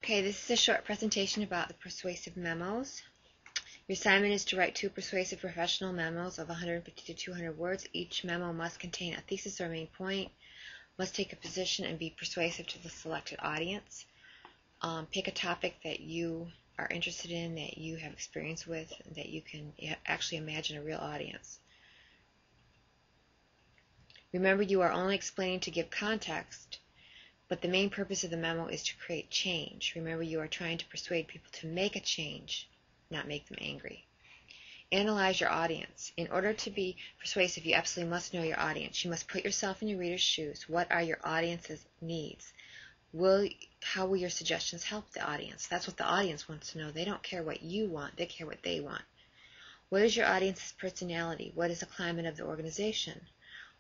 Okay, this is a short presentation about the persuasive memos. Your assignment is to write 2 persuasive professional memos of 150 to 200 words. Each memo must contain a thesis or main point, must take a position and be persuasive to the selected audience. Pick a topic that you are interested in, that you have experience with, that you can actually imagine a real audience. Remember, you are only explaining to give context, but the main purpose of the memo is to create change. Remember, you are trying to persuade people to make a change, not make them angry. Analyze your audience. In order to be persuasive, you absolutely must know your audience. You must put yourself in your reader's shoes. What are your audience's needs? How will your suggestions help the audience? That's what the audience wants to know. They don't care what you want. They care what they want. What is your audience's personality? What is the climate of the organization?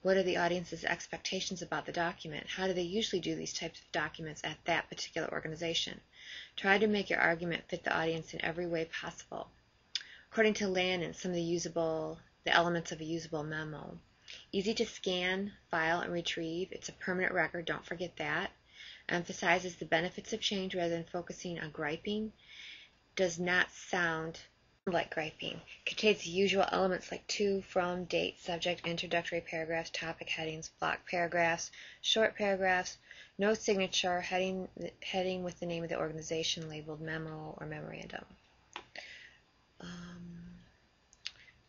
What are the audience's expectations about the document? How do they usually do these types of documents at that particular organization? Try to make your argument fit the audience in every way possible. According to Lannon, some of the elements of a usable memo. Easy to scan, file, and retrieve. It's a permanent record, don't forget that. Emphasizes the benefits of change rather than focusing on griping. Does not sound like griping. Contains the usual elements like to, from, date, subject, introductory paragraphs, topic headings, block paragraphs, short paragraphs, no signature, heading with the name of the organization labeled memo or memorandum.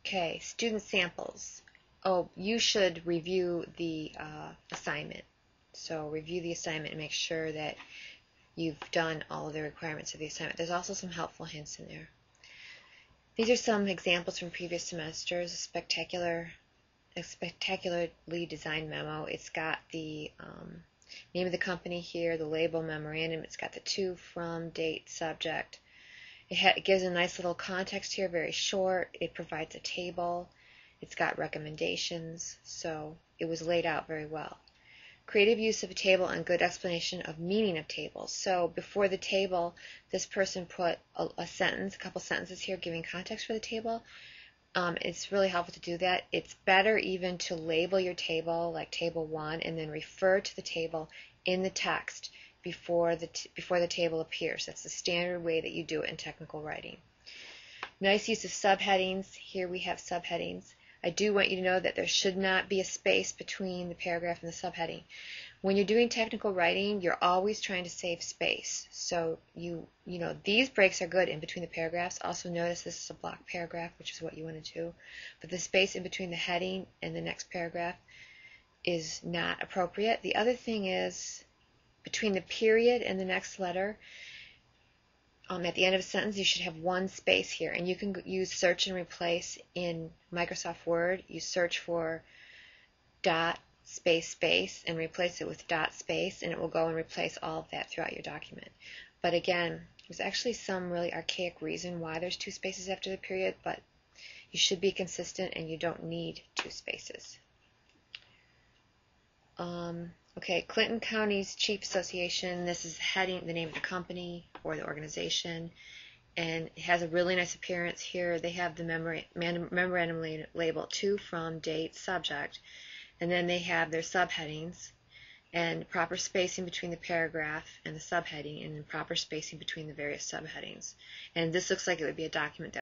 Okay, student samples. Oh, you should review the assignment. So review the assignment and make sure that you've done all of the requirements of the assignment. There's also some helpful hints in there. These are some examples from previous semesters. A spectacularly designed memo. It's got the name of the company here, the label, memorandum. It's got the to, from, date, subject. It gives a nice little context here, very short. It provides a table. It's got recommendations, so it was laid out very well. Creative use of a table and good explanation of meaning of tables. So before the table, this person put a couple sentences here giving context for the table. It's really helpful to do that. It's better even to label your table, like table 1, and then refer to the table in the text before the table appears. That's the standard way that you do it in technical writing. Nice use of subheadings. Here we have subheadings. I do want you to know that there should not be a space between the paragraph and the subheading. When you're doing technical writing, you're always trying to save space. So you know these breaks are good in between the paragraphs. Also notice this is a block paragraph, which is what you want to do. But the space in between the heading and the next paragraph is not appropriate. The other thing is between the period and the next letter, at the end of a sentence, you should have one space here, and you can use search and replace in Microsoft Word. You search for dot space space and replace it with dot space, and it will go and replace all of that throughout your document. But again, there's actually some really archaic reason why there's 2 spaces after the period, but you should be consistent and you don't need 2 spaces. Okay, Clinton County's Chief Association. This is heading, the name of the company or the organization, and it has a really nice appearance here. They have the memorandum label to, from, date, subject, and then they have their subheadings and proper spacing between the paragraph and the subheading, and then proper spacing between the various subheadings. And this looks like it would be a document that